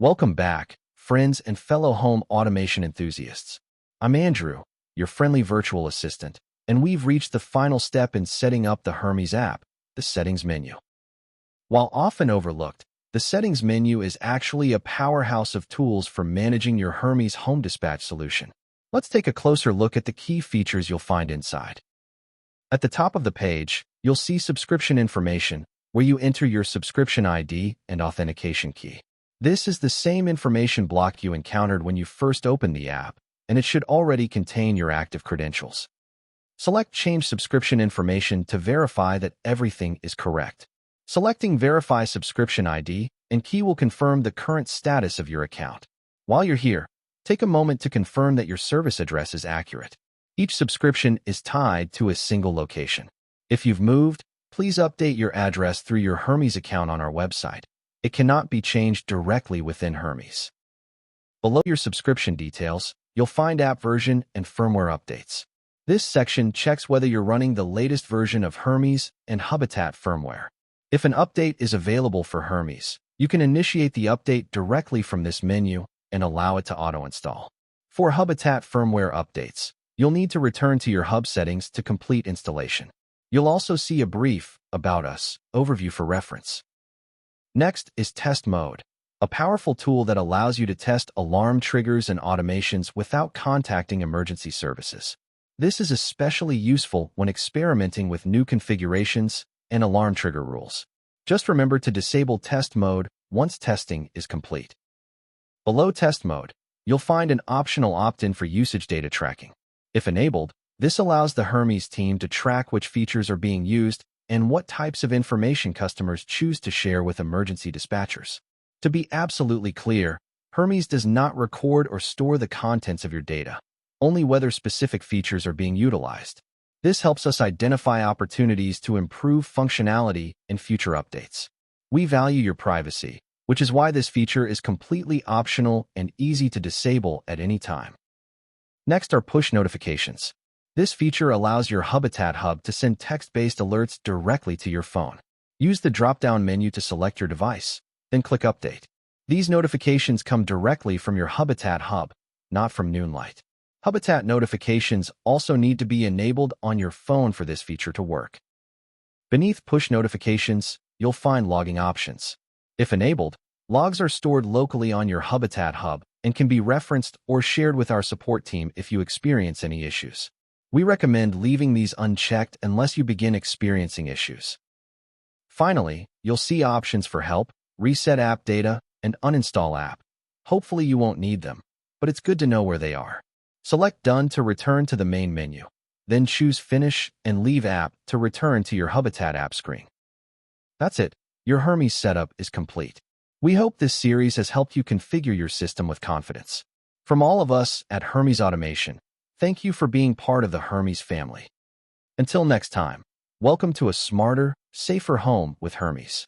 Welcome back, friends and fellow home automation enthusiasts. I'm Andrew, your friendly virtual assistant, and we've reached the final step in setting up the HERMES app, the settings menu. While often overlooked, the settings menu is actually a powerhouse of tools for managing your HERMES Home Dispatch solution. Let's take a closer look at the key features you'll find inside. At the top of the page, you'll see subscription information, where you enter your subscription ID and authentication key. This is the same information block you encountered when you first opened the app, and it should already contain your active credentials. Select Change Subscription Information to verify that everything is correct. Selecting Verify Subscription ID and key will confirm the current status of your account. While you're here, take a moment to confirm that your service address is accurate. Each subscription is tied to a single location. If you've moved, please update your address through your HERMES account on our website. It cannot be changed directly within HERMES. Below your subscription details, you'll find app version and firmware updates. This section checks whether you're running the latest version of HERMES and Habitat firmware. If an update is available for HERMES, you can initiate the update directly from this menu and allow it to auto-install. For Habitat firmware updates, you'll need to return to your hub settings to complete installation. You'll also see a brief About Us overview for reference. Next is Test Mode, a powerful tool that allows you to test alarm triggers and automations without contacting emergency services. This is especially useful when experimenting with new configurations and alarm trigger rules. Just remember to disable Test Mode once testing is complete. Below Test Mode, you'll find an optional opt-in for usage data tracking. If enabled, this allows the HERMES team to track which features are being used and what types of information customers choose to share with emergency dispatchers. To be absolutely clear, HERMES does not record or store the contents of your data, only whether specific features are being utilized. This helps us identify opportunities to improve functionality in future updates. We value your privacy, which is why this feature is completely optional and easy to disable at any time. Next are push notifications. This feature allows your Habitat hub to send text-based alerts directly to your phone. Use the drop-down menu to select your device, then click Update. These notifications come directly from your Habitat hub, not from Noonlight. Habitat notifications also need to be enabled on your phone for this feature to work. Beneath push notifications, you'll find logging options. If enabled, logs are stored locally on your Habitat hub and can be referenced or shared with our support team if you experience any issues. We recommend leaving these unchecked unless you begin experiencing issues. Finally, you'll see options for help, reset app data, and uninstall app. Hopefully you won't need them, but it's good to know where they are. Select Done to return to the main menu. Then choose Finish and Leave App to return to your Habitat app screen. That's it. Your HERMES setup is complete. We hope this series has helped you configure your system with confidence. From all of us at HERMES Automation, thank you for being part of the HERMES family. Until next time, welcome to a smarter, safer home with HERMES.